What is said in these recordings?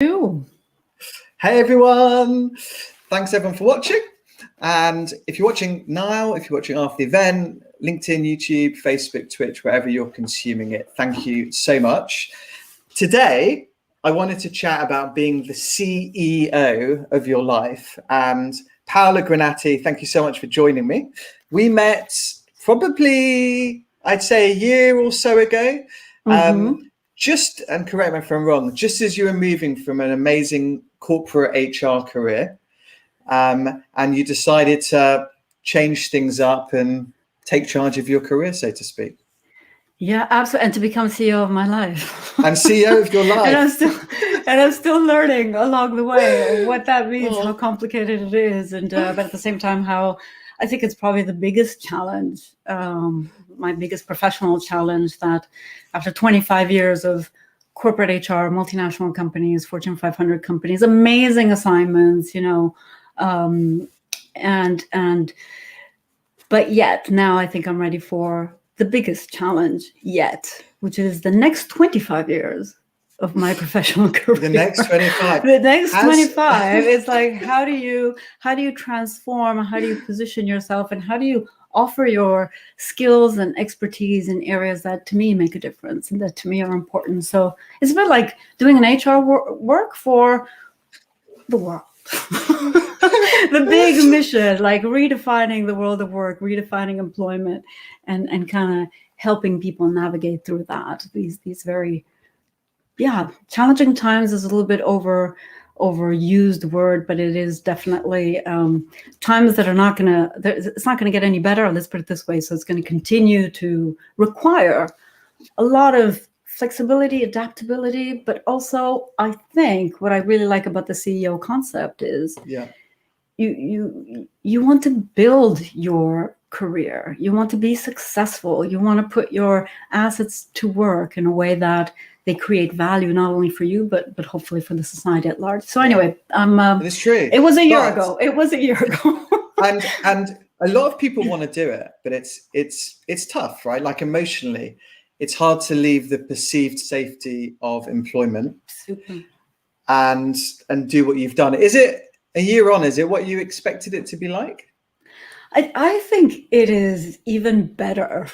You. Hey everyone, thanks everyone for watching. And if you're watching now, if you're watching after the event, LinkedIn, YouTube, Facebook, Twitch, wherever you're consuming it, thank you so much. Today, I wanted to chat about being the CEO of your life. And Paola Granati, thank you so much for joining me. We met probably, I'd say, a year or so ago. Just, and correct me if I'm wrong, just as you were moving from an amazing corporate HR career, and you decided to change things up and take charge of your career, so to speak. Yeah, absolutely. And to become CEO of my life. And CEO of your life. and I'm still learning along the way what that means, how complicated it is, and but at the same time, how I think it's probably the biggest challenge, my biggest professional challenge, that after 25 years of corporate HR, multinational companies, Fortune 500 companies, amazing assignments, but yet now I think I'm ready for the biggest challenge yet, which is the next 25 years of my professional career. The next 25. The next 25 is like, how do you transform, how do you position yourself, and how do you offer your skills and expertise in areas that to me make a difference and that to me are important. So it's a bit like doing an HR work for the world. The big mission, like redefining the world of work, redefining employment, and kind of helping people navigate through that. These very challenging times is a little bit overused word, but it is definitely times that are not gonna, it's not gonna get any better, let's put it this way. So it's going to continue to require a lot of flexibility, adaptability, but also I think what I really like about the CEO concept is you want to build your career, you want to be successful, you want to put your assets to work in a way that they create value not only for you but hopefully for the society at large. So anyway, it's true. It was a year ago. And a lot of people want to do it, but it's tough, right? Like emotionally, it's hard to leave the perceived safety of employment. Super. and do what you've done. Is it a year on? Is it what you expected it to be like? I think it is even better.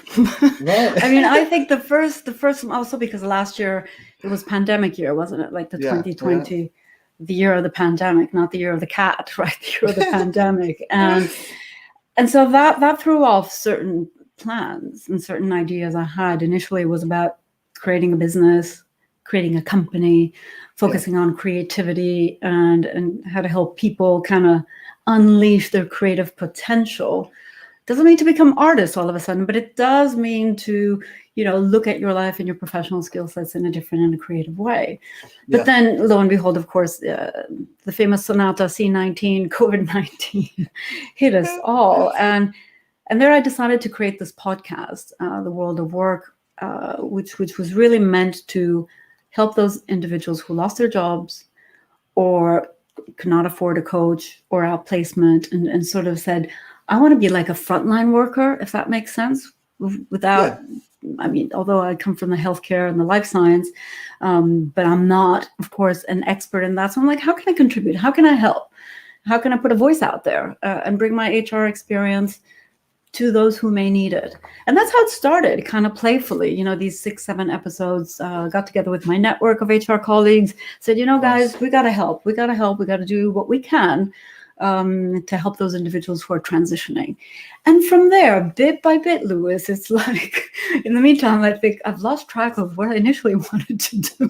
Right. I mean, I think the first also because last year it was pandemic year, wasn't it? Like the 2020, the year of the pandemic, not the year of the cat, right? The year of the pandemic. And so that threw off certain plans and certain ideas I had. Initially, it was about creating a business, creating a company, focusing on creativity and how to help people kind of unleash their creative potential. Doesn't mean to become artists all of a sudden, but it does mean to, look at your life and your professional skill sets in a different and a creative way. But then, lo and behold, of course, the famous Sonata C19, COVID-19 hit us all. And there I decided to create this podcast, The World of Work, which was really meant to help those individuals who lost their jobs or could not afford a coach or outplacement, and sort of said, I want to be like a frontline worker, if that makes sense, without, I mean, although I come from the healthcare and the life science, but I'm not, of course, an expert in that. So I'm like, how can I contribute? How can I help? How can I put a voice out there and bring my HR experience to those who may need it? And that's how it started, kind of playfully. These 6-7 episodes, got together with my network of HR colleagues, said, guys, we got to help. We got to do what we can to help those individuals who are transitioning. And from there, bit by bit, Lewis, it's like, in the meantime, I think I've lost track of what I initially wanted to do.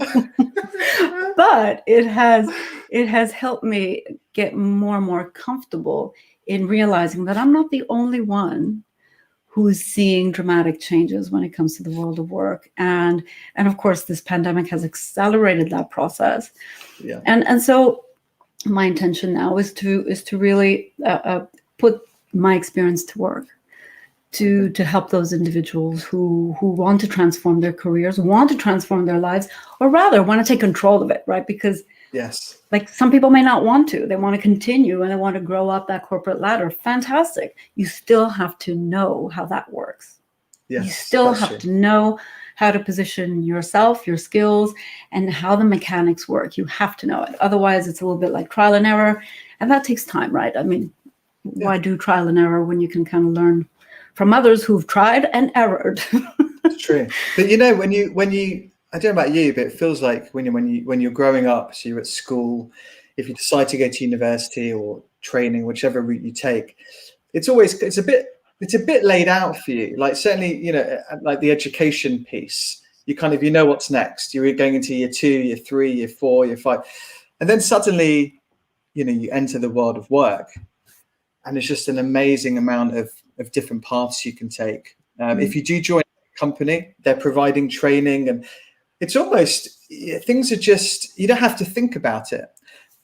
But it has helped me get more and more comfortable in realizing that I'm not the only one who's seeing dramatic changes when it comes to the world of work. And of course, this pandemic has accelerated that process. Yeah. And so my intention now is to really put my experience to work, to help those individuals who want to transform their careers, want to transform their lives, or rather want to take control of it, right? Because like some people may not want to. They want to continue and they want to grow up that corporate ladder. Fantastic. You still have to know how that works. You still have to know how to position yourself, your skills, and how the mechanics work. You have to know it. Otherwise, it's a little bit like trial and error, and that takes time, right? I mean, why do trial and error when you can kind of learn from others who've tried and errored? It's true. But you know, when you, I don't know about you, but it feels like when you're growing up, so you're at school, if you decide to go to university or training, whichever route you take, it's a bit laid out for you. Like certainly, you know, like the education piece, you kind of, you know what's next. You're going into year 2, year 3, year 4, year 5, and then suddenly, you know, you enter the world of work, and it's just an amazing amount of different paths you can take. If you do join a company, they're providing training, and it's almost, things are just, you don't have to think about it.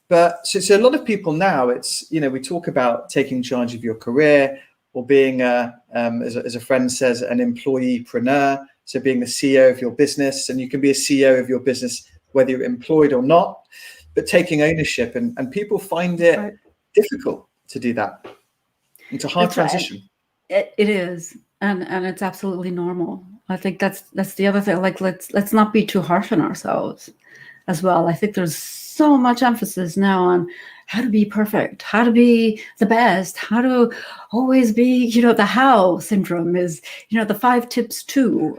But so a lot of people now, it's, you know, we talk about taking charge of your career, or being as a friend says, an employeepreneur. So being the CEO of your business, and you can be a CEO of your business whether you're employed or not, but taking ownership, and people find it difficult to do that. It's a hard transition. Right. It is, and it's absolutely normal. I think that's the other thing. Like, let's not be too harsh on ourselves as well. I think there's so much emphasis now on how to be perfect, how to be the best, how to always be, you know, the how syndrome is, you know, the 5 tips to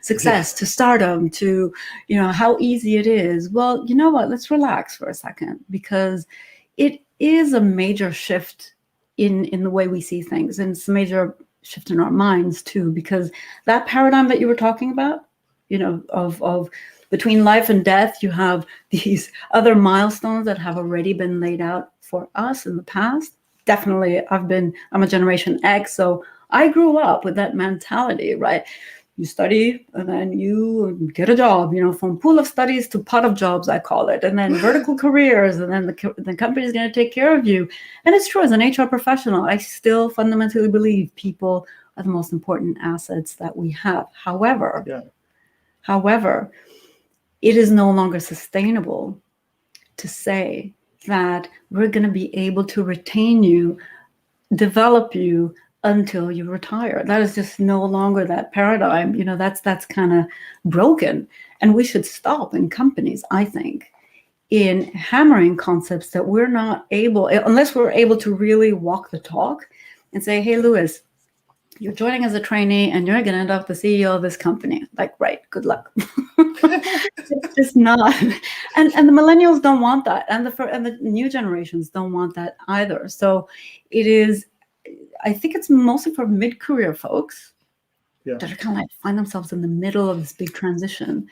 success, to stardom, to, you know, how easy it is. Well, you know what, let's relax for a second, because it is a major shift in the way we see things. And it's a major shift in our minds too, because that paradigm that you were talking about, you know, of between life and death, you have these other milestones that have already been laid out for us in the past. Definitely, I'm a Generation X, so I grew up with that mentality, right? You study and then you get a job, you know, from pool of studies to pot of jobs, I call it, and then vertical careers, and then the company is going to take care of you. And it's true, as an HR professional, I still fundamentally believe people are the most important assets that we have. However, it is no longer sustainable to say that we're going to be able to retain you, develop you until you retire. That is just no longer that paradigm. You know, that's kind of broken. And we should stop in companies, I think, in hammering concepts that we're not able, unless we're able to really walk the talk and say, hey, Lewis, you're joining as a trainee and you're going to end up the CEO of this company. Like, right, good luck. It's just not. And the millennials don't want that. And the new generations don't want that either. So it is, I think it's mostly for mid-career folks that are kind of like find themselves in the middle of this big transition.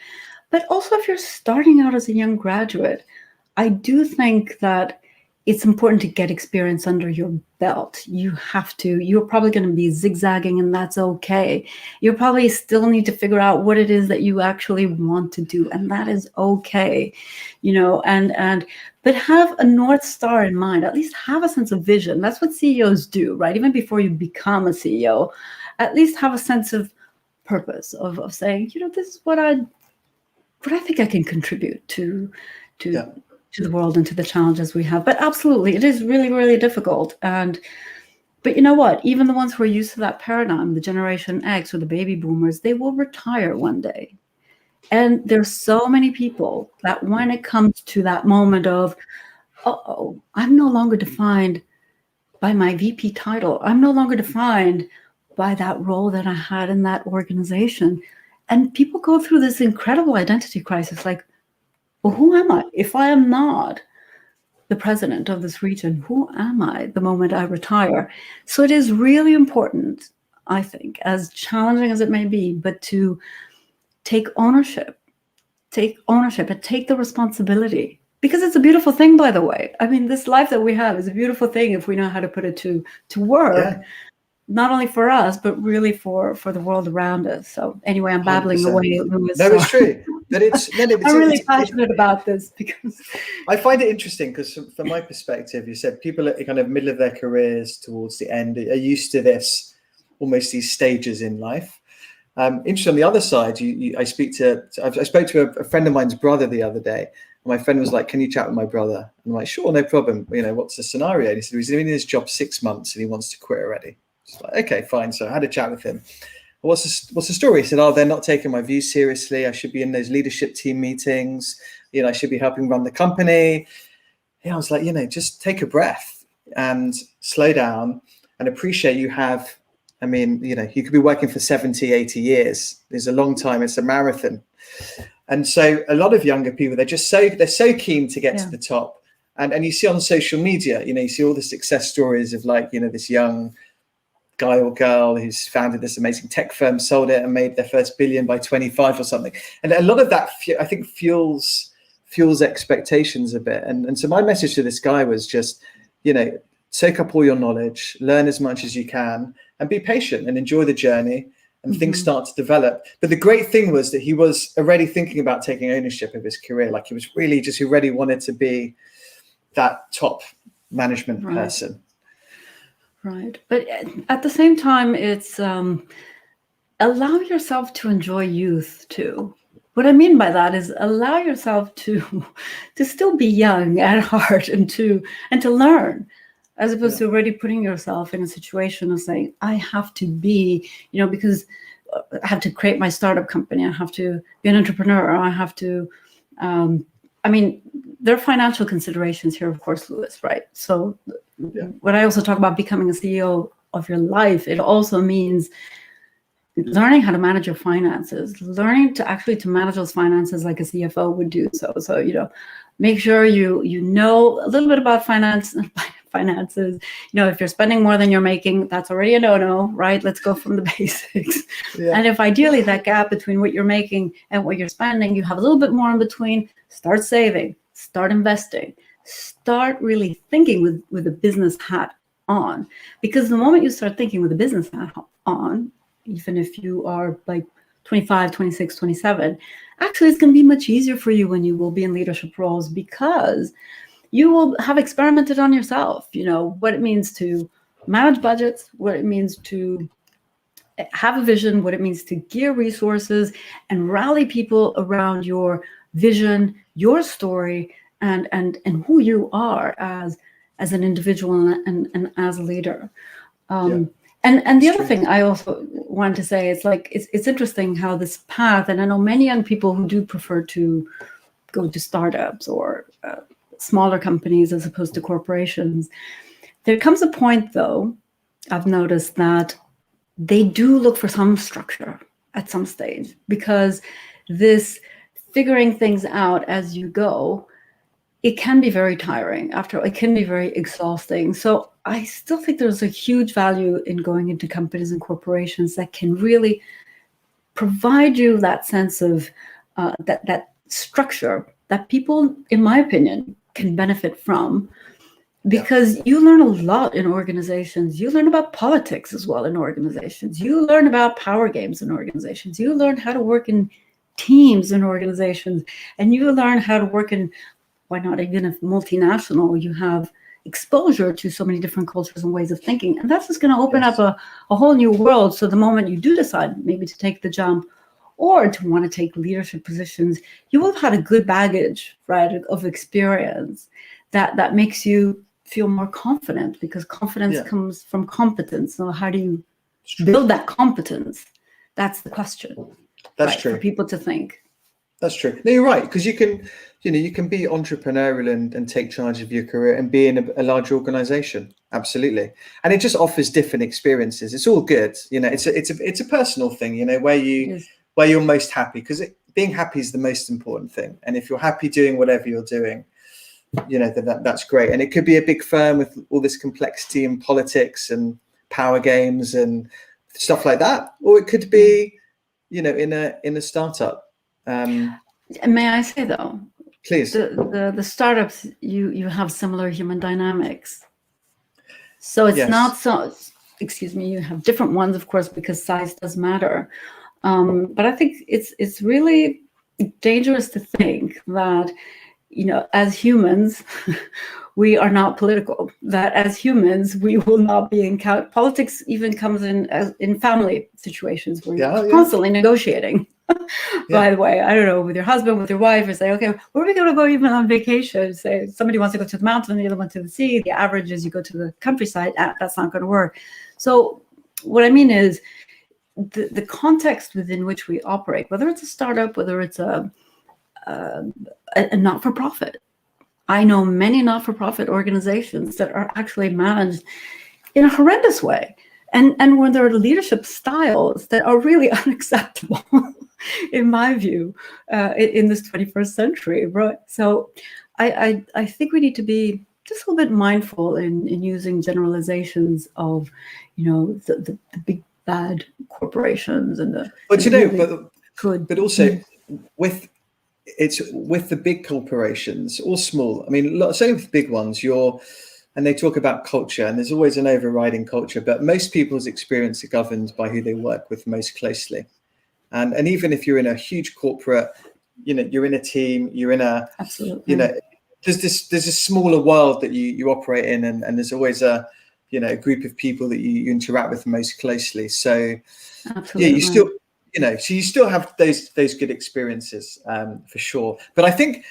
But also if you're starting out as a young graduate, I do think that it's important to get experience under your belt. You have to. You're probably going to be zigzagging, and that's okay. You probably still need to figure out what it is that you actually want to do, and that is okay. You know, but have a North Star in mind. At least have a sense of vision. That's what CEOs do, right? Even before you become a CEO, at least have a sense of purpose of saying, you know, this is what I think I can contribute to the world and to the challenges we have. But absolutely, it is really, really difficult. But you know what? Even the ones who are used to that paradigm, the Generation X or the baby boomers, they will retire one day. And there's so many people that when it comes to that moment of, uh-oh, I'm no longer defined by my VP title. I'm no longer defined by that role that I had in that organization. And people go through this incredible identity crisis, like, well, who am I? If I am not the president of this region, who am I the moment I retire? So it is really important, I think, as challenging as it may be, but to take ownership and take the responsibility, because it's a beautiful thing, by the way. I mean, this life that we have is a beautiful thing if we know how to put it to work, not only for us, but really for the world around us. So anyway, I'm babbling 100%. Away, Lewis. No, it's true. But I'm really passionate about this because I find it interesting because from my perspective, you said people at the kind of middle of their careers towards the end are used to this, almost these stages in life. Interesting. On the other side, I spoke to a friend of mine's brother the other day. And my friend was like, "Can you chat with my brother?" And I'm like, "Sure, no problem. You know, what's the scenario?" And he said he's been in his job 6 months and he wants to quit already. It's like, okay, fine. So I had a chat with him. What's the story? He said, oh, they're not taking my views seriously. I should be in those leadership team meetings. I should be helping run the company. I was like, just take a breath and slow down and appreciate you have, you could be working for 70, 80 years. It's a long time. It's a marathon. And so a lot of younger people, they're so keen to get to the top. And you see on social media, you see all the success stories of this young guy or girl who's founded this amazing tech firm, sold it and made their first billion by 25 or something. And a lot of that, I think, fuels expectations a bit. And so my message to this guy was just, soak up all your knowledge, learn as much as you can, and be patient and enjoy the journey, and things start to develop. But the great thing was that he was already thinking about taking ownership of his career. He was really just already wanted to be that top management person. Right. But at the same time, it's allow yourself to enjoy youth too. What I mean by that is allow yourself to still be young at heart and to learn, as opposed to already putting yourself in a situation of saying, I have to be, because I have to create my startup company. I have to be an entrepreneur. I have to, there are financial considerations here, of course, Lewis, right? So when I also talk about becoming a CEO of your life, it also means learning how to manage your finances, learning to manage those finances like a CFO would do. So make sure you know a little bit about finances. If you're spending more than you're making, that's already a no-no, right? Let's go from the basics. And if ideally that gap between what you're making and what you're spending, you have a little bit more in between, start saving, start investing, start really thinking with a business hat on. Because the moment you start thinking with a business hat on, even if you are 25, 26, 27, actually it's going to be much easier for you when you will be in leadership roles, because you will have experimented on yourself, what it means to manage budgets, what it means to have a vision, what it means to gear resources and rally people around your vision, your story, and who you are as an individual and as a leader. And the other thing I also want to say is it's interesting how this path, and I know many young people who do prefer to go to startups or smaller companies as opposed to corporations. There comes a point, though, I've noticed that they do look for some structure at some stage, because this figuring things out as you go, it can be very tiring. It can be very exhausting. So I still think there's a huge value in going into companies and corporations that can really provide you that sense of that structure that people, in my opinion, can benefit from, because you learn a lot in organizations. You learn about politics as well in organizations. You learn about power games in organizations. You learn how to work in teams in organizations, and you learn how to work in, why not even if multinational, you have exposure to so many different cultures and ways of thinking. And that's just going to open up a whole new world. So the moment you do decide maybe to take the jump or to want to take leadership positions, you will have had a good baggage, right, of experience that makes you feel more confident, because confidence comes from competence. So how do you build that competence? That's the question. That's true. For people to think. That's true. No, you're right, because you can be entrepreneurial and take charge of your career and be in a large organization. Absolutely. And it just offers different experiences. It's all good. It's a personal thing, where you're most happy, because being happy is the most important thing. And if you're happy doing whatever you're doing, that's great. And it could be a big firm with all this complexity and politics and power games and stuff like that, or it could be, in a startup. May I say, though, please, the startups, you have similar human dynamics. So it's not so. Excuse me. You have different ones, of course, because size does matter. But I think it's really dangerous to think that, as humans, we are not political. That as humans, we will not be in politics. Even comes in family situations where you're constantly negotiating. By the way, I don't know, with your husband, with your wife, you say, okay, where are we going to go even on vacation? Say somebody wants to go to the mountain, the other one to the sea. The average is you go to the countryside. That's not going to work. So what I mean is, the context within which we operate, whether it's a startup, whether it's a not-for-profit. I know many not-for-profit organizations that are actually managed in a horrendous way. And when there are leadership styles that are really unacceptable, in my view, in this 21st century, right? So I think we need to be just a little bit mindful in using generalizations of, the big bad corporations and the. But but also with the big corporations or small. I mean, say with big ones, and they talk about culture, and there's always an overriding culture, but most people's experience are governed by who they work with most closely. And even if you're in a huge corporate, you're in a team, you're in a, absolutely, there's a smaller world that you operate in, and there's always a group of people that you interact with most closely. So absolutely. You still, so you still have those good experiences, for sure. But I think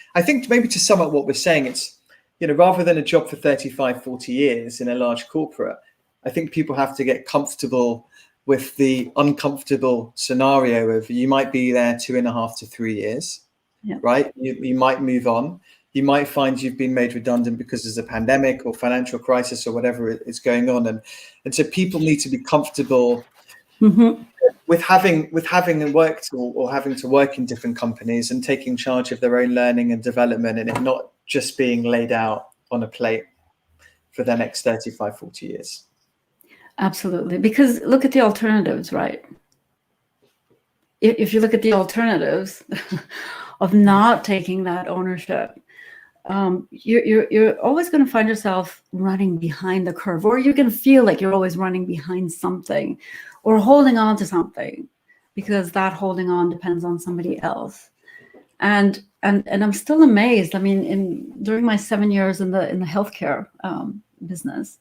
maybe to sum up what we're saying, it's, rather than a job for 35, 40 years in a large corporate, I think people have to get comfortable with the uncomfortable scenario of you might be there 2.5 to 3 years, right? You might move on. You might find you've been made redundant because there's a pandemic or financial crisis or whatever is going on. And so people need to be comfortable with having worked or having to work in different companies and taking charge of their own learning and development, and it not just being laid out on a plate for the next 35, 40 years. Absolutely. Because look at the alternatives, right? If you look at the alternatives of not taking that ownership, you're always going to find yourself running behind the curve, or you're going to feel like you're always running behind something or holding on to something, because that holding on depends on somebody else. And I'm still amazed. I mean, during my 7 years in the healthcare business,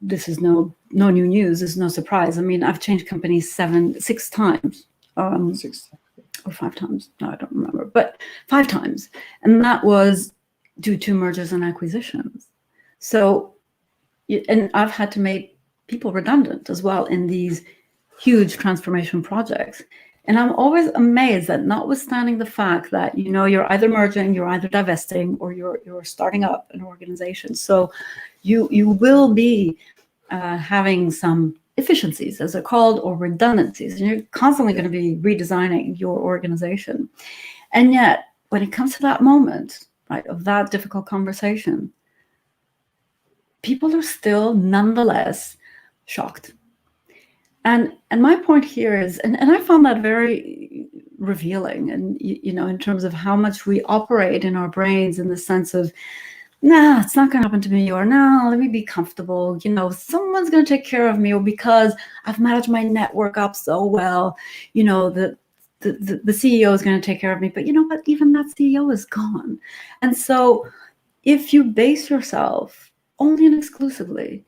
this is no new news. This is no surprise. I mean, I've changed companies 6 times. 6 or 5 times. No, I don't remember, but 5 times. And that was due to mergers and acquisitions. So, and I've had to make people redundant as well in these huge transformation projects. And I'm always amazed that, notwithstanding the fact that, you're either merging, you're either divesting, or you're starting up an organization. So you will be having some efficiencies, as they're called, or redundancies, and you're constantly going to be redesigning your organization. And yet, when it comes to that moment, right, of that difficult conversation, people are still nonetheless shocked. And my point here is, and I found that very revealing, and in terms of how much we operate in our brains in the sense of, nah, it's not going to happen to me, or no, let me be comfortable. Someone's going to take care of me, or because I've managed my network up so well, the CEO is going to take care of me. But you know what? Even that CEO is gone. And so if you base yourself only and exclusively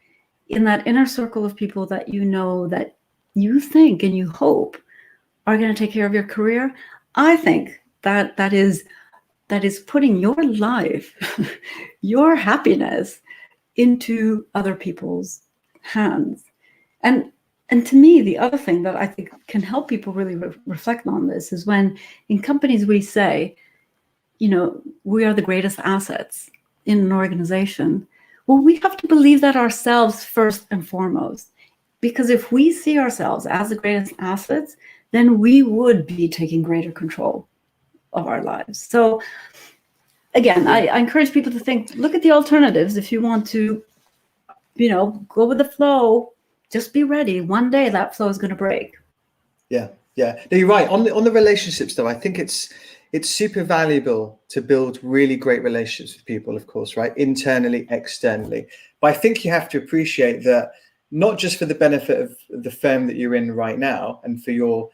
in that inner circle of people that that you think and you hope are going to take care of your career, I think that is putting your life, your happiness, into other people's hands. And to me, the other thing that I think can help people really reflect on this is when in companies we say, we are the greatest assets in an organization. Well, we have to believe that ourselves first and foremost, because if we see ourselves as the greatest assets, then we would be taking greater control of our lives. So again, I encourage people to look at the alternatives. If you want to, go with the flow, just be ready. One day that flow is going to break. Yeah. No, you're right. On the relationships, though, I think it's super valuable to build really great relationships with people, of course, right? Internally, externally. But I think you have to appreciate that, not just for the benefit of the firm that you're in right now and for your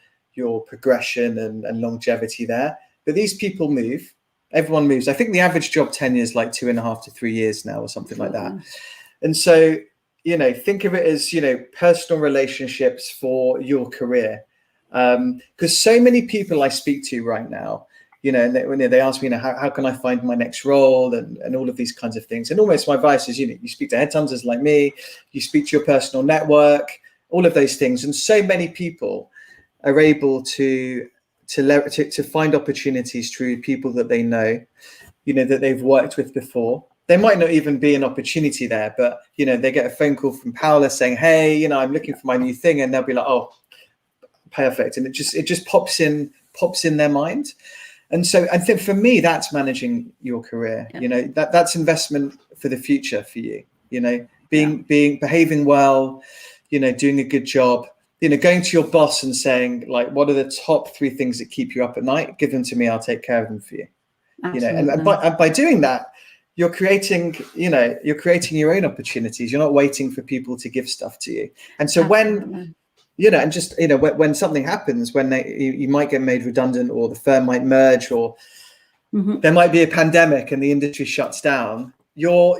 progression and longevity there, but these people move. Everyone moves. I think the average job tenure is like 2.5 to 3 years now, or something like that. And so, think of it as, personal relationships for your career. Because so many people I speak to right now, when they ask me, how can I find my next role and all of these kinds of things. And almost my advice is, you speak to headhunters like me, you speak to your personal network, all of those things. And so many people are able to find opportunities through people that they know, that they've worked with before. There might not even be an opportunity there, but they get a phone call from Paola saying, hey, I'm looking for my new thing, and they'll be like, oh, perfect. And it just pops in their mind. And so I think for me, that's managing your career. That's investment for the future for you, behaving well, doing a good job, going to your boss and saying, like, what are the top 3 things that keep you up at night? Give them to me. I'll take care of them for you. Absolutely. And by doing that, you're creating your own opportunities. You're not waiting for people to give stuff to you. And so when something happens, when you might get made redundant, or the firm might merge, or there might be a pandemic and the industry shuts down, you're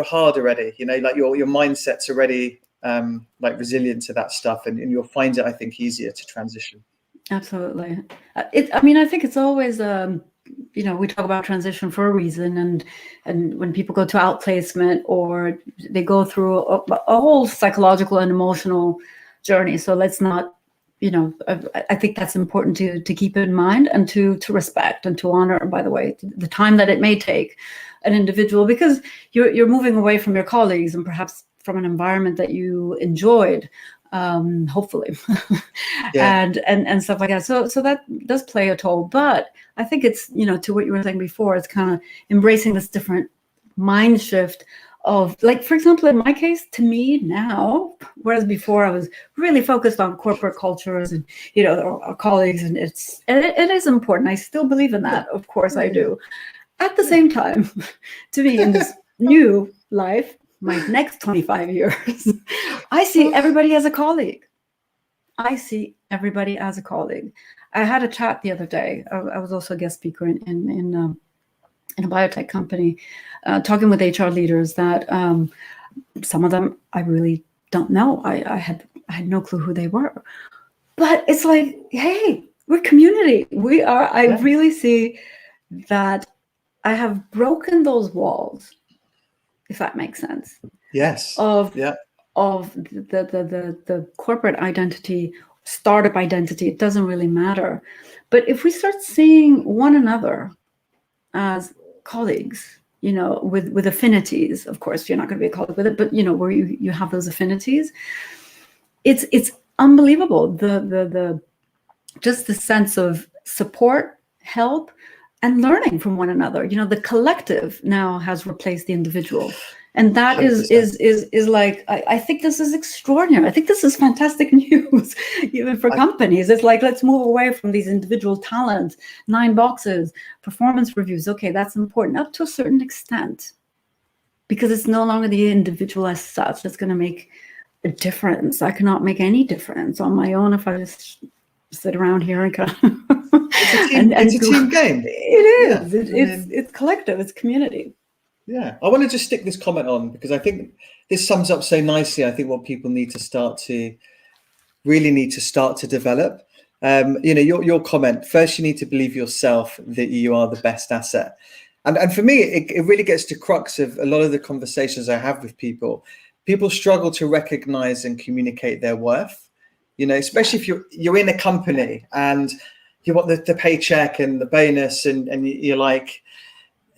hard already, like your mindset's already like resilient to that stuff, and you'll find it, I think, easier to transition. Absolutely. I think it's always we talk about transition for a reason, and when people go to outplacement, or they go through a whole psychological and emotional journey. So let's not, I think that's important to keep in mind, and to respect and to honor, by the way, the time that it may take an individual, because you're moving away from your colleagues and perhaps from an environment that you enjoyed, hopefully, and stuff like that. So that does play a toll. But I think it's, to what you were saying before, it's kind of embracing this different mind shift of, like, for example, in my case, to me now, whereas before I was really focused on corporate cultures and, our colleagues, and it is important. I still believe in that. Of course I do. At the same time, to me, in this new life, my next 25 years, I see everybody as a colleague. I had a chat the other day. I was also a guest speaker in a biotech company, talking with HR leaders that some of them I really don't know. I had no clue who they were. But it's like, hey, we're community. We are. I really see that I have broken those walls, if that makes sense. Yes. Of the corporate identity, startup identity. It doesn't really matter. But if we start seeing one another as colleagues, with affinities, of course, you're not going to be a colleague with it, but where you have those affinities, it's unbelievable. The just the sense of support, help, and learning from one another. The collective now has replaced the individual. And that is like, I think this is extraordinary. I think this is fantastic news, even for companies. It's like, let's move away from these individual talents, 9 boxes, performance reviews. Okay, that's important up to a certain extent, because it's no longer the individual as such that's going to make a difference. I cannot make any difference on my own if I just sit around here and kind of it's a team game. It is. It's collective. It's community. Yeah, I want to just stick this comment on, because I think this sums up so nicely, I think, what people need to start to develop. Your comment, first you need to believe yourself that you are the best asset. And for me, it really gets to crux of a lot of the conversations I have with people. People struggle to recognize and communicate their worth, especially if you're in a company and you want the paycheck and the bonus, and you're like,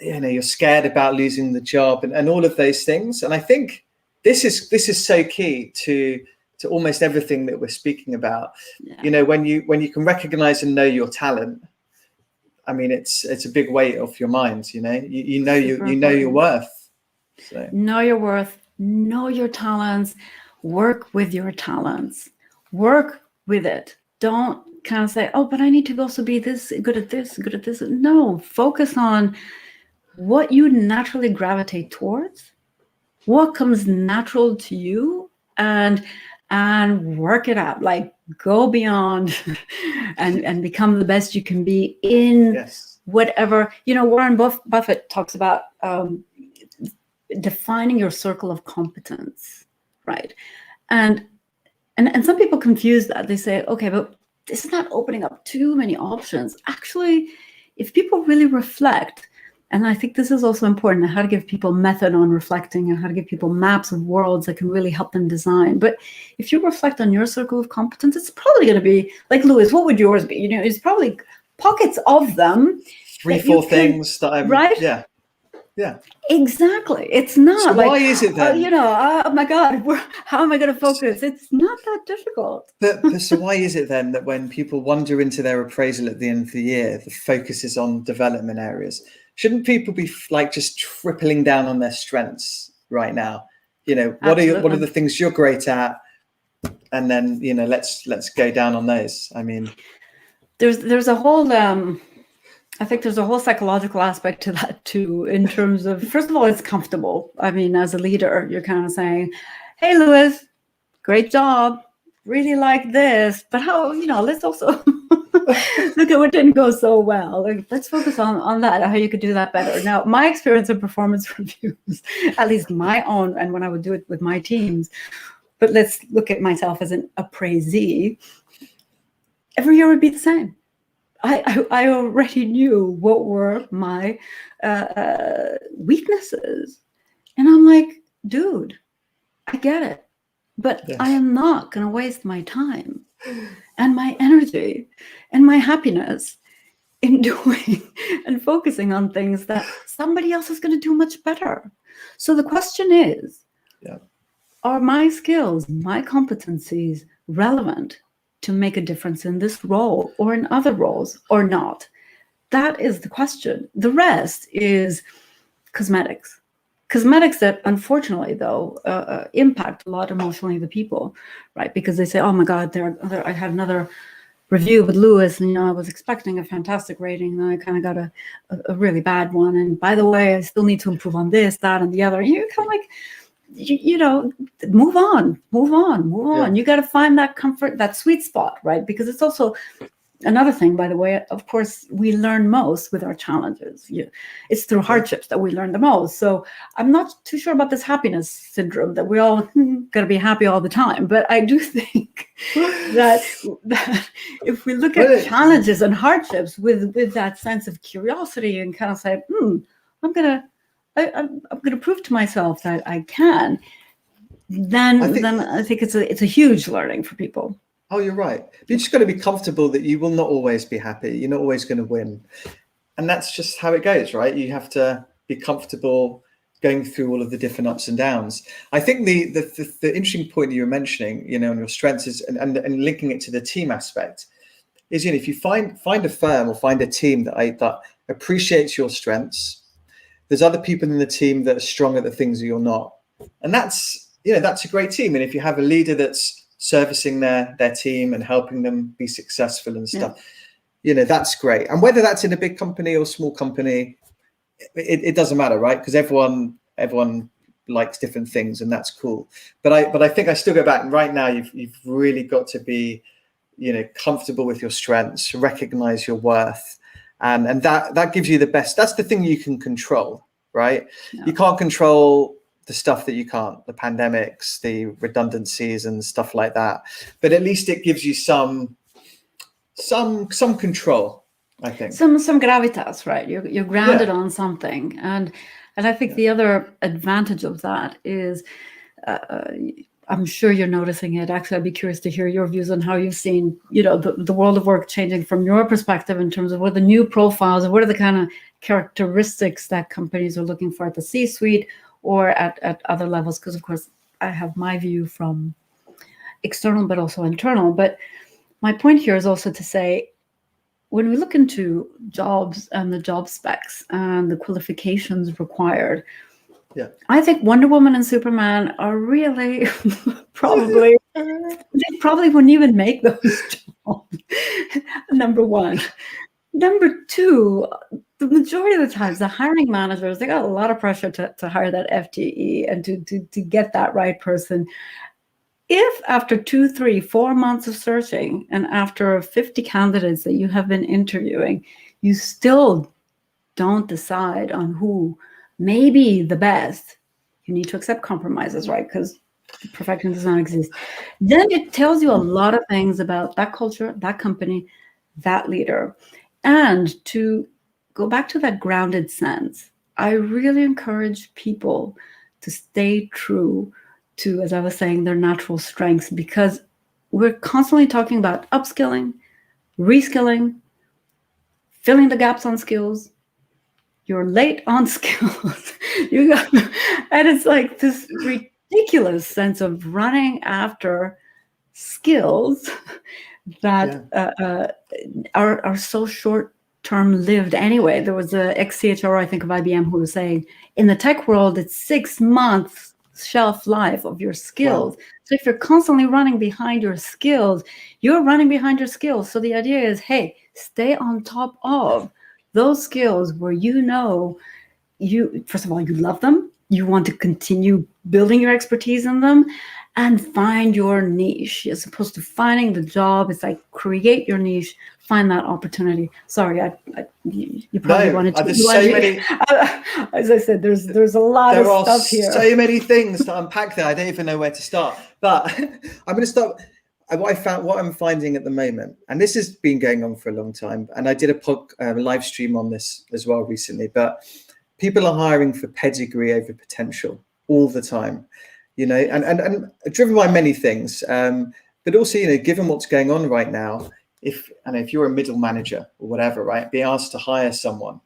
you're scared about losing the job and all of those things. And I think this is so key to almost everything that we're speaking about. When you can recognize and know your talent, I mean, it's a big weight off your mind. You know your worth. So. Know your worth. Know your talents. Work with your talents. Work with it. Don't kind of say, oh, but I need to also be good at this. No, focus on what you naturally gravitate towards, what comes natural to you, and work it out. Like, go beyond and become the best you can be in whatever. Warren Buffett talks about defining your circle of competence, right? And some people confuse that. They say, okay, but this is not opening up too many options. Actually, if people really reflect, And I think this is also important, how to give people method on reflecting and how to give people maps of worlds that can really help them design. But if you reflect on your circle of competence, it's probably going to be like, Lewis, what would yours be? You know, it's probably pockets of them. 3-4 things that I'm, right? Yeah. Exactly. It's not so like, why is it then? Oh my God, how am I going to focus? It's not that difficult. But so why is it then that when people wander into their appraisal at the end of the year, the focus is on development areas? Shouldn't people be like just tripling down on their strengths right now? You know, what are the things you're great at? And then, you know, let's go down on those. I mean, there's a whole I think there's a whole psychological aspect to that too, in terms of, first of all, it's comfortable. I mean, as a leader, you're kind of saying, hey, Lewis, great job. Really like this, but how, you know, let's also look at what didn't go so well. Like, let's focus on that, how you could do that better. Now, my experience in performance reviews, at least my own, and when I would do it with my teams, but let's look at myself as an appraisee, every year would be the same. I already knew what were my weaknesses. And I'm like, dude, I get it. But yes. I am not going to waste my time and my energy and my happiness in doing and focusing on things that somebody else is going to do much better. So the question is, are my skills, my competencies relevant to make a difference in this role or in other roles or not? That is the question. The rest is cosmetics. Cosmetics that, unfortunately, though, impact a lot emotionally the people, right? Because they say, oh my God, I had another review with Lewis, and, you know, I was expecting a fantastic rating, and I kind of got a really bad one. And by the way, I still need to improve on this, that, and the other. And you're kind of like, you know, move on. Yeah. You got to find that comfort, that sweet spot, right? Because it's also another thing, by the way, of course, we learn most with our challenges. It's through hardships that we learn the most. So I'm not too sure about this happiness syndrome that we all got to be happy all the time. But I do think that if we look at challenges and hardships with that sense of curiosity and kind of say, I'm going to prove to myself that I can, then I think it's a huge learning for people. Oh, you're right. You just got to be comfortable that you will not always be happy. You're not always going to win. And that's just how it goes, right? You have to be comfortable going through all of the different ups and downs. I think the interesting point that you were mentioning, you know, on your strengths is, and linking it to the team aspect is, you know, if you find a firm or find a team that appreciates your strengths, there's other people in the team that are strong at the things that you're not. And that's, you know, that's a great team. And if you have a leader that's servicing their team and helping them be successful and stuff, you know, that's great. And whether that's in a big company or small company, it doesn't matter, right? Because everyone likes different things, and that's cool. But I think I still go back, and right now you've really got to be, you know, comfortable with your strengths, recognize your worth, and that gives you the best. That's the thing you can control, right? Yeah. You can't control the stuff that you can't, the pandemics, the redundancies and stuff like that. But at least it gives you some control, I think. Some gravitas, right? You're grounded on something. And I think the other advantage of that is, I'm sure you're noticing it. Actually, I'd be curious to hear your views on how you've seen, you know, the world of work changing from your perspective in terms of what the new profiles and what are the kind of characteristics that companies are looking for at the C-suite or at other levels, because of course I have my view from external but also internal. But my point here is also to say, when we look into jobs and the job specs and the qualifications required, I think Wonder Woman and Superman are really probably they probably wouldn't even make those jobs. Number one. Number two, the majority of the times, the hiring managers, they got a lot of pressure to hire that FTE and to get that right person. If after 2, 3, 4 months of searching and after 50 candidates that you have been interviewing, you still don't decide on who may be the best, you need to accept compromises, right? Because perfection does not exist. Then it tells you a lot of things about that culture, that company, that leader. And to go back to that grounded sense. I really encourage people to stay true to, as I was saying, their natural strengths, because we're constantly talking about upskilling, reskilling, filling the gaps on skills. You're late on skills. And it's like this ridiculous sense of running after skills that are so short-term lived anyway. There was a ex-CHRO, I think, of IBM, who was saying, in the tech world, it's 6 months shelf life of your skills. Wow. So if you're constantly running behind your skills, you're running behind your skills. So the idea is, hey, stay on top of those skills where you, first of all, you love them, you want to continue building your expertise in them, and find your niche as opposed to finding the job. It's like create your niche, find that opportunity. Sorry, you probably wanted to. There's so many. As I said, there's a lot of stuff here. So many things to unpack there. I don't even know where to start. But I'm going to start. What I'm finding at the moment, and this has been going on for a long time, and I did a live stream on this as well recently. But people are hiring for pedigree over potential all the time. And driven by many things, but also, given what's going on right now, if you're a middle manager or whatever, right, being asked to hire someone,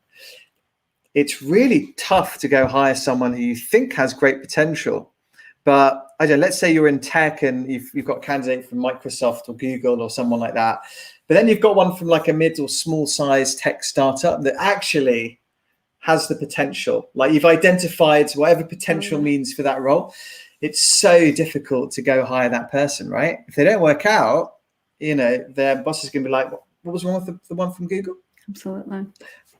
it's really tough to go hire someone who you think has great potential. But let's say you're in tech and you've got a candidate from Microsoft or Google or someone like that, but then you've got one from like a mid or small size tech startup that actually has the potential. Like you've identified whatever potential means for that role. It's so difficult to go hire that person, right? If they don't work out, their boss is going to be like, what was wrong with the one from Google? Absolutely.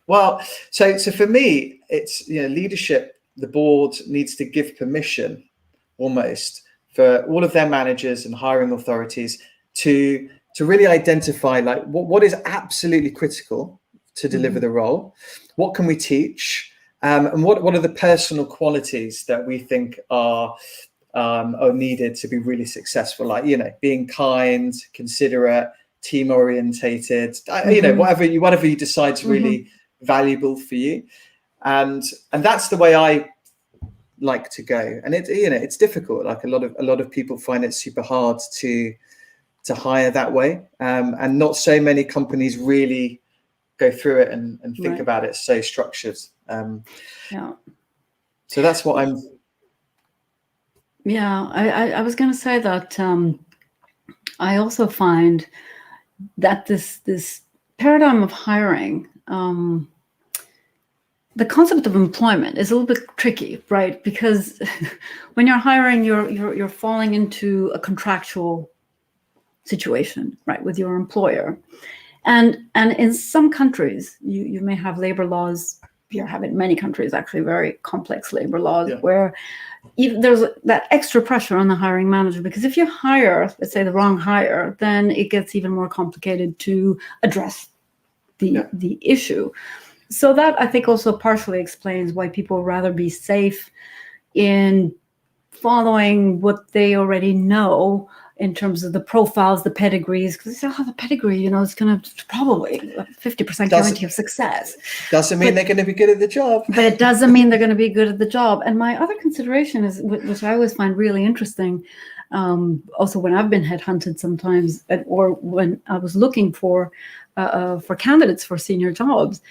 Well, so for me, it's, leadership, the board needs to give permission almost for all of their managers and hiring authorities to really identify like what is absolutely critical to deliver the role. What can we teach? And what are the personal qualities that we think are needed to be really successful? Like, being kind, considerate, team orientated, whatever you decide is really valuable for you. And that's the way I like to go. And it's difficult. Like a lot of people find it super hard to hire that way. And not so many companies really go through it and think about it so structured. So that's what I'm. Yeah, I was going to say that I also find that this paradigm of hiring, the concept of employment is a little bit tricky, right? Because when you're hiring, you're falling into a contractual situation, right, with your employer, and in some countries you may have labor laws. You have in many countries actually very complex labor laws where there's that extra pressure on the hiring manager, because if you hire, let's say, the wrong hire, then it gets even more complicated to address the issue. So that, I think, also partially explains why people rather be safe in following what they already know in terms of the profiles, the pedigrees, because they say, the pedigree, it's going to probably 50% guarantee of success. Doesn't mean they're going to be good at the job. But it doesn't mean they're going to be good at the job. And my other consideration is, which I always find really interesting, also when I've been headhunted sometimes, or when I was looking for candidates for senior jobs,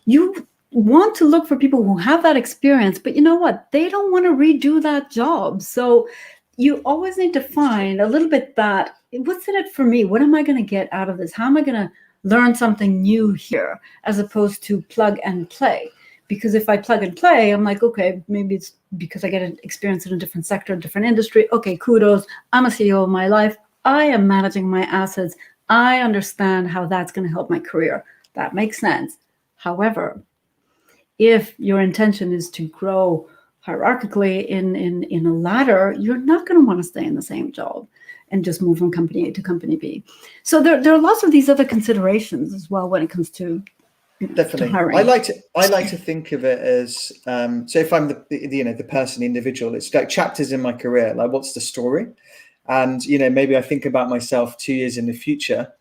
you want to look for people who have that experience, but you know what? They don't want to redo that job. So you always need to find a little bit that, what's in it for me? What am I going to get out of this? How am I going to learn something new here, as opposed to plug and play? Because if I plug and play, I'm like, okay, maybe it's because I get an experience in a different sector, a different industry. Okay, kudos. I'm a CEO of my life. I am managing my assets. I understand how that's going to help my career. That makes sense. However, if your intention is to grow hierarchically in a ladder, you're not going to want to stay in the same job and just move from company A to company B. So there are lots of these other considerations as well when it comes to definitely. To hiring. I like to think of it as so if I'm the person, individual, it's like chapters in my career. Like, what's the story? And maybe I think about myself 2 years in the future.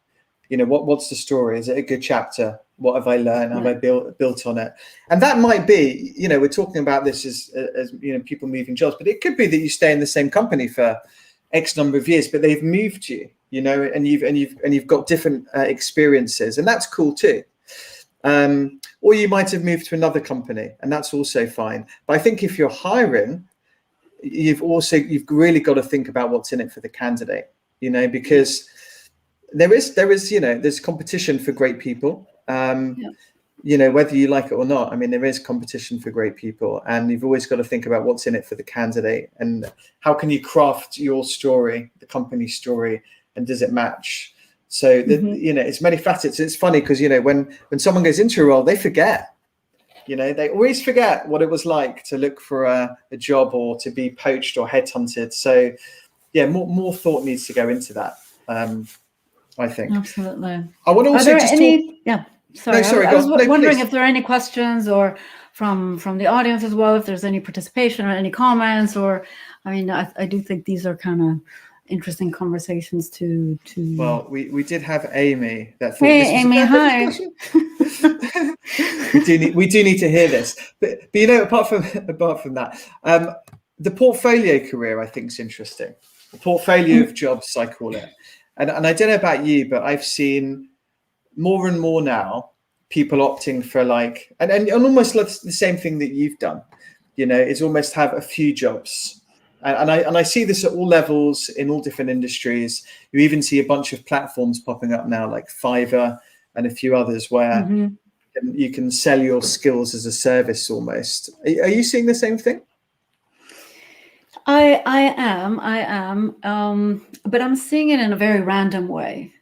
what's the story? Is it a good chapter? What have I learned? Have I built on it? And that might be, we're talking about this as people moving jobs, but it could be that you stay in the same company for X number of years, but they've moved you, and you've got different experiences, and that's cool too. Or you might have moved to another company, and that's also fine. But I think if you're hiring, you've really got to think about what's in it for the candidate, because there's competition for great people. Whether you like it or not, I mean, there is competition for great people, and you've always got to think about what's in it for the candidate and how can you craft your story, the company story, and does it match? So it's many facets. It's funny because when someone goes into a role, they forget. They always forget what it was like to look for a job or to be poached or headhunted. So more thought needs to go into that. I think absolutely. I want to also I was wondering if there are any questions or from the audience as well, if there's any participation or any comments, or I do think these are kind of interesting conversations to Well, we did have Amy that thought hey Amy, hi. we do need to hear this, but apart from that, the portfolio career I think is interesting. The portfolio of jobs, I call it, and I don't know about you, but I've seen more and more now people opting for and almost the same thing that you've done. Is almost have a few jobs. And I see this at all levels in all different industries. You even see a bunch of platforms popping up now, like Fiverr and a few others, where you can sell your skills as a service almost. Are you seeing the same thing? I am, but I'm seeing it in a very random way.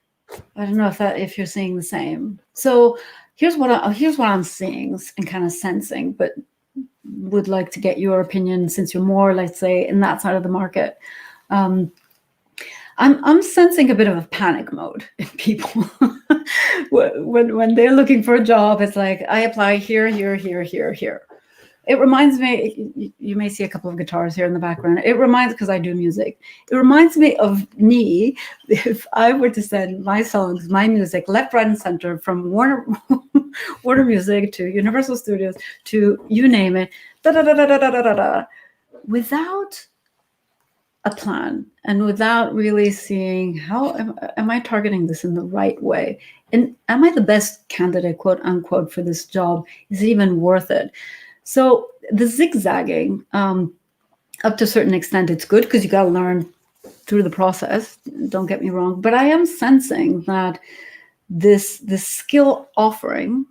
I don't know if you're seeing the same. So here's what I'm seeing and kind of sensing, but would like to get your opinion since you're more, let's say, in that side of the market. I'm sensing a bit of a panic mode in people when they're looking for a job. It's like I apply here. It reminds me, you may see a couple of guitars here in the background. Because I do music. It reminds me of me if I were to send my songs, my music, left, right, and center from Warner Music to Universal Studios to you name it, without a plan and without really seeing how am I targeting this in the right way? And am I the best candidate, quote unquote, for this job? Is it even worth it? So the zigzagging, up to a certain extent, it's good because you got to learn through the process. Don't get me wrong, but I am sensing that this skill offering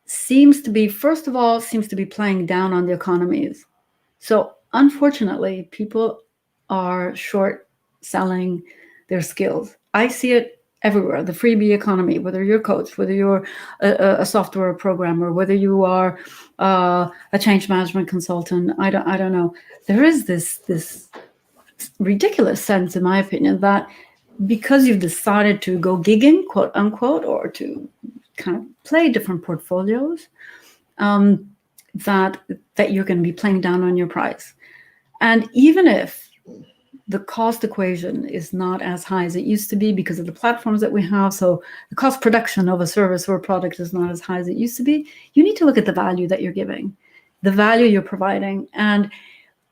seems to be playing down on the economies. So unfortunately, people are short selling their skills. I see it everywhere, the freebie economy, whether you're a coach, whether you're a software programmer, whether you are a change management consultant, I don't know. There is this ridiculous sense, in my opinion, that because you've decided to go gigging, quote unquote, or to kind of play different portfolios, that you're going to be playing down on your price. And even if the cost equation is not as high as it used to be because of the platforms that we have, so the cost production of a service or a product is not as high as it used to be, you need to look at the value that you're giving, the value you're providing. And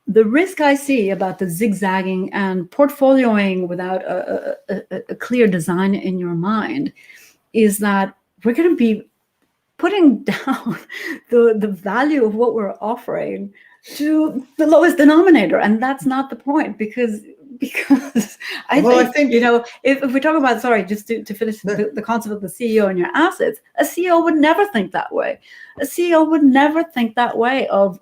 the risk I see about the zigzagging and portfolioing without a clear design in your mind is that we're going to be putting down the value of what we're offering to the lowest denominator, and that's not the point, because I think if we talk about, just to finish the concept of the CEO and your assets, a CEO would never think that way. A CEO would never think that way of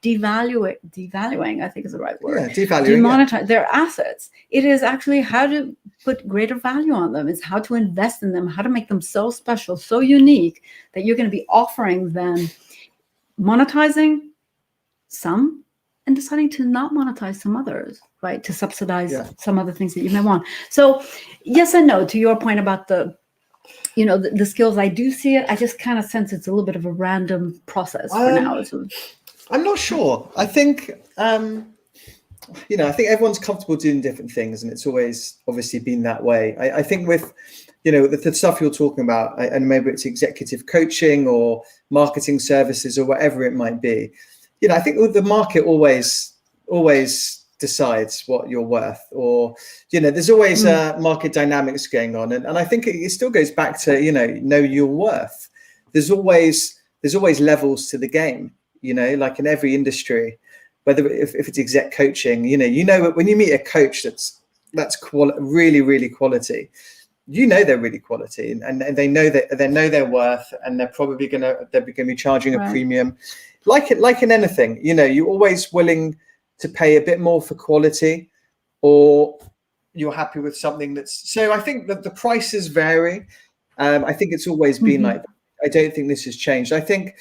devaluing, I think is the right word. Demonetize their assets. It is actually how to put greater value on them. It's how to invest in them, how to make them so special, so unique that you're going to be offering them, monetizing some and deciding to not monetize some others, right? To subsidize some other things that you may want. So yes and no, to your point about the skills, I do see it. I just kind of sense it's a little bit of a random process for now. I'm not sure. I think I think everyone's comfortable doing different things, and it's always obviously been that way. I think with, the stuff you're talking about, and maybe it's executive coaching or marketing services or whatever it might be, I think the market always decides what you're worth, or, there's always market dynamics going on. And I think it still goes back to, know your worth. There's always levels to the game, like in every industry. Whether if it's exec coaching, when you meet a coach that's really, really quality, they're really quality, and they know their worth, and they're probably gonna be charging a premium, like in anything. You're always willing to pay a bit more for quality, or you're happy with something that's. So I think that the prices vary. I think it's always been like that. I don't think this has changed. I think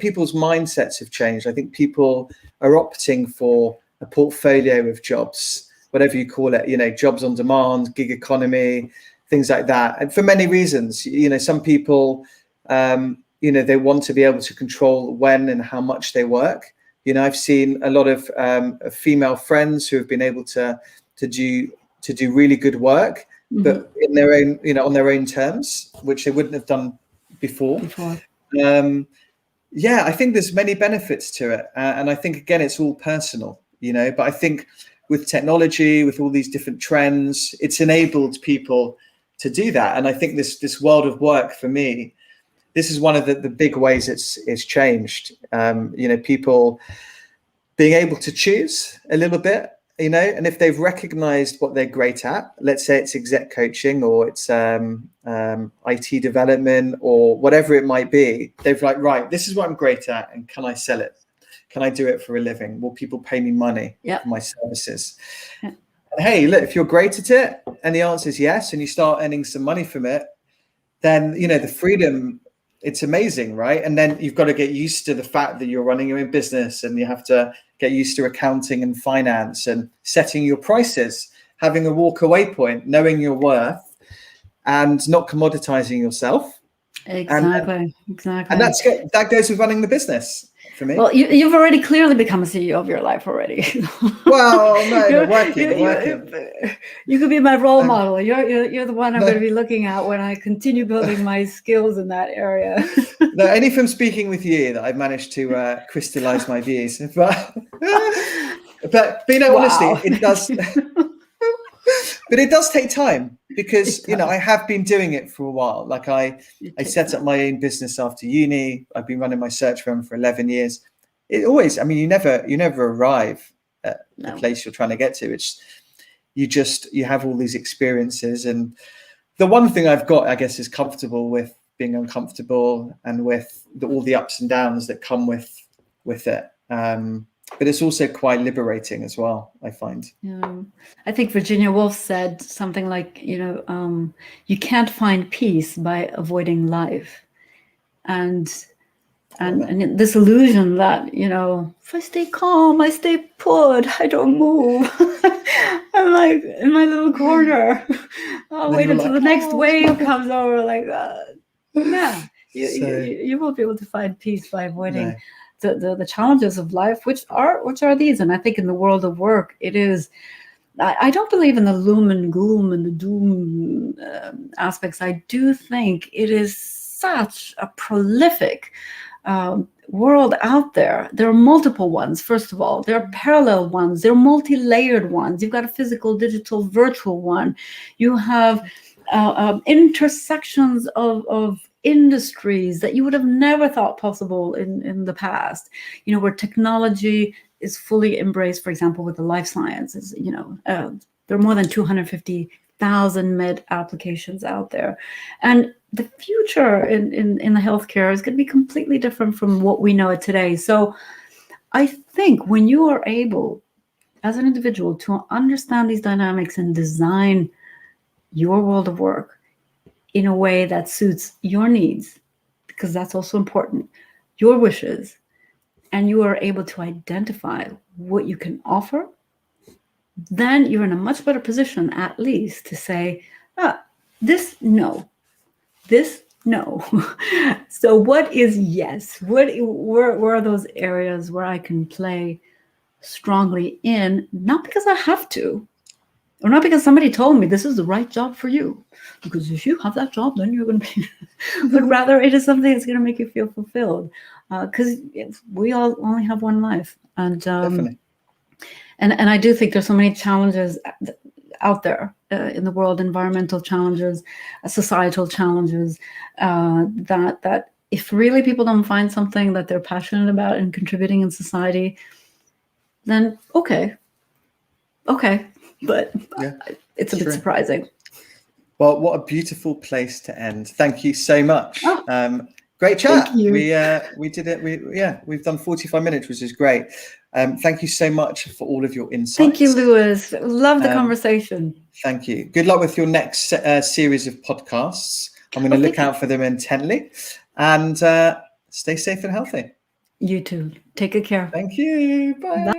people's mindsets have changed. I think people are opting for a portfolio of jobs, whatever you call it, jobs on demand, gig economy, things like that. And for many reasons, some people, they want to be able to control when and how much they work. I've seen a lot of female friends who have been able to do really good work, but in their own, on their own terms, which they wouldn't have done before. I think there's many benefits to it, and I think again it's all personal, but I think with technology, with all these different trends, it's enabled people to do that. And I think this world of work, for me, this is one of the big ways it's changed. People being able to choose a little bit, and if they've recognized what they're great at, let's say it's exec coaching, or it's IT development, or whatever it might be, they've like, right, this is what I'm great at, and can I sell it? Can I do it for a living? Will people pay me money for my services? And hey, look, if you're great at it and the answer is yes, and you start earning some money from it, then the freedom, it's amazing, right? And then you've got to get used to the fact that you're running your own business, and you have to get used to accounting and finance and setting your prices, having a walk away point, knowing your worth, and not commoditizing yourself. Exactly. And that goes with running the business for me. Well, you've already clearly become a CEO of your life already. Well, no, working. You could be my role model. You're the one I'm going to be looking at when I continue building my skills in that area. No, only from speaking with you that I've managed to crystallize my views. But honestly, it does. But it does take time, because I have been doing it for a while. Like I set up my own business after uni. I've been running my search firm for 11 years. It always, you never arrive at the place you're trying to get to. It's you have all these experiences, and the one thing I've got, I guess, is comfortable with being uncomfortable, and with all the ups and downs that come with it. But it's also quite liberating as well, I find. I think Virginia Woolf said something like, you can't find peace by avoiding life. And this illusion that, if I stay calm, I stay put, I don't move. I'm like in my little corner. I'll wait until the next wave comes over. Like, you won't be able to find peace by avoiding the challenges of life, which are these. And I think in the world of work, it is. I don't believe in the loom and gloom and the doom aspects. I do think it is such a prolific world out there. There are multiple ones. First of all, there are parallel ones. There are multi-layered ones. You've got a physical, digital, virtual one. You have intersections of industries that you would have never thought possible in the past, where technology is fully embraced, for example, with the life sciences. There are more than 250,000 med applications out there. And the future in the healthcare is going to be completely different from what we know it today. So I think when you are able, as an individual, to understand these dynamics and design your world of work in a way that suits your needs, because that's also important, your wishes, and you are able to identify what you can offer, then you're in a much better position, at least, to say, this, no. This, no. So what is yes? Where are those areas where I can play strongly in, not because I have to, or not because somebody told me this is the right job for you, because if you have that job, then you're going to be, but rather it is something that's going to make you feel fulfilled, because we all only have one life. And Definitely. And I do think there's so many challenges out there in the world, environmental challenges, societal challenges, that if really people don't find something that they're passionate about and contributing in society, then okay. But it's a bit surprising. Well, what a beautiful place to end. Thank you so much. Oh, great chat. Thank you. We did it. We've done 45 minutes, which is great. Thank you so much for all of your insights. Thank you, Lewis. Love the conversation. Thank you. Good luck with your next series of podcasts. I'm going to look out for them intently, and stay safe and healthy. You too. Take good care. Thank you. Bye.